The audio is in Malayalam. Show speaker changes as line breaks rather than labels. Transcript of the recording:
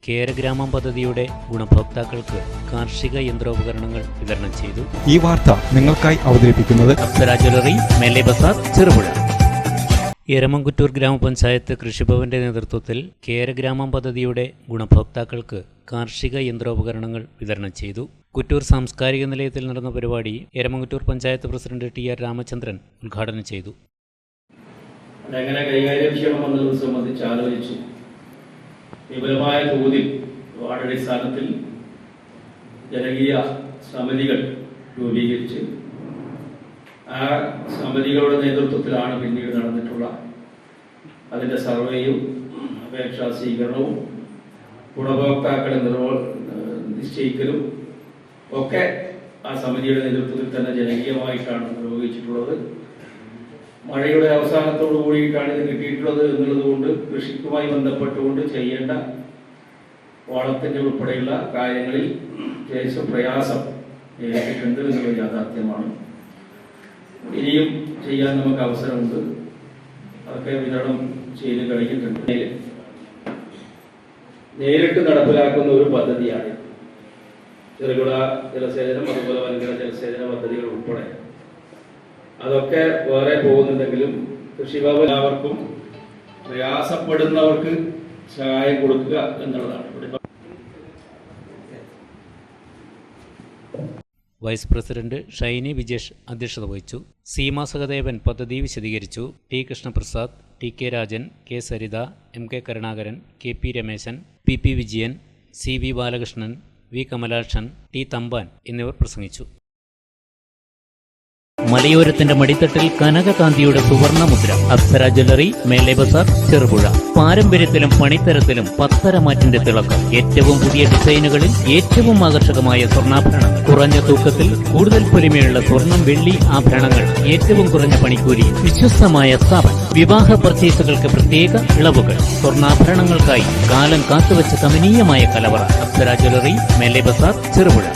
കേരഗ്രാമം പദ്ധതിയുടെ ഗുണഭോക്താക്കൾക്ക് കാർഷിക യന്ത്രോപകരണങ്ങൾ വിതരണം ചെയ്തു.
ഈ വാർത്ത നിങ്ങൾക്കായി അവതരിപ്പിക്കുന്നത്
അപ്സര ജ്വല്ലറി, മേലെ ബസാർ, ചെറുപുഴ. എരമംകുറ്റൂർ ഗ്രാമപഞ്ചായത്ത് കൃഷിഭവന്റെ നേതൃത്വത്തിൽ കേരഗ്രാമം പദ്ധതിയുടെ ഗുണഭോക്താക്കൾക്ക് കാർഷിക യന്ത്രോപകരണങ്ങൾ വിതരണം ചെയ്തു. കുറ്റൂർ സാംസ്കാരിക നിലയത്തിൽ നടന്ന പരിപാടി എരമംകുറ്റൂർ പഞ്ചായത്ത് പ്രസിഡന്റ് ടി.ആർ. രാമചന്ദ്രൻ ഉദ്ഘാടനം ചെയ്തു.
അതെങ്ങനെ കൈകാര്യം ചെയ്യണമെന്നുള്ളത് സംബന്ധിച്ച് ആലോചിച്ചു. വിപുലമായ തോതിൽ വാർഡടിസ്ഥാനത്തിൽ ജനകീയ സമിതികൾ രൂപീകരിച്ച് ആ സമിതികളുടെ നേതൃത്വത്തിലാണ് പിന്നീട് നടന്നിട്ടുള്ള അതിൻ്റെ സർവേയും അപേക്ഷാ സ്വീകരണവും ഗുണഭോക്താക്കളെ നിശ്ചയിക്കലും ഒക്കെ ആ സമിതിയുടെ നേതൃത്വത്തിൽ തന്നെ ജനകീയമായിട്ടാണ് നിർവഹിച്ചിട്ടുള്ളത്. മഴയുടെ അവസാനത്തോടു കൂടിയിട്ടാണ് ഇത് കിട്ടിയിട്ടുള്ളത് എന്നുള്ളത് കൊണ്ട് കൃഷിക്കുമായി ബന്ധപ്പെട്ടുകൊണ്ട് ചെയ്യേണ്ട വളത്തിൻ്റെ ഉൾപ്പെടെയുള്ള കാര്യങ്ങളിൽ ലേശം പ്രയാസം നേരിട്ടിട്ടുണ്ട് എന്നുള്ള യാഥാർത്ഥ്യമാണ്. ഇനിയും ചെയ്യാൻ നമുക്ക് അവസരമുണ്ട്. അതൊക്കെ വിതരണം ചെയ്ത് കഴിഞ്ഞിട്ടുണ്ട്. നേരിട്ട് നടപ്പിലാക്കുന്ന ഒരു പദ്ധതിയാണ് ചെറുകിട ജലസേചനം, അതുപോലെ വൻകിട ജലസേചന പദ്ധതികൾ ഉൾപ്പെടെ. അതൊക്കെ വേറെ പോകുന്നുണ്ടെങ്കിലും കൃഷിഭവൻ എല്ലാവർക്കും പ്രയാസപ്പെടുന്നവർക്ക് സഹായം കൊടുക്കുക എന്നുള്ളതാണ്.
വൈസ് പ്രസിഡന്റ് ഷൈനി വിജേഷ് അധ്യക്ഷത വഹിച്ചു. സീമ സഹദേവൻ പദ്ധതി വിശദീകരിച്ചു. T Krishnaprasad, T K Rajan, K Saritha, M K Karunakaran, K P Rameshan, P P Vijayan, C V Balakrishnan, V Kamalakshan, T Thampan എന്നിവർ പ്രസംഗിച്ചു. മലയോരത്തിന്റെ മടിത്തട്ടിൽ കനകകാന്തിയുടെ സുവർണമുദ്ര. അപ്സര ജ്വല്ലറി, മേലെ ബസാർ, ചെറുപുഴ. പാരമ്പര്യത്തിലും പണിത്തരത്തിലും പത്തരമാറ്റിന്റെ തിളക്കം. ഏറ്റവും പുതിയ ഡിസൈനുകളിൽ ഏറ്റവും ആകർഷകമായ സ്വർണ്ണാഭരണങ്ങൾ. കുറഞ്ഞ തൂക്കത്തിൽ കൂടുതൽ പൊലിമയുള്ള സ്വർണം, വെള്ളി ആഭരണങ്ങൾ. ഏറ്റവും കുറഞ്ഞ പണിക്കൂലി. വിശ്വസ്തമായ സ്ഥാപനം. വിവാഹ പർച്ചേസുകൾക്ക് പ്രത്യേക ഇളവുകൾ. സ്വർണ്ണാഭരണങ്ങൾക്കായി കാലം കാത്തുവച്ച കമനീയമായ കലവറ. അപ്സര ജ്വല്ലറി, മേലെ ബസാർ, ചെറുപുഴ.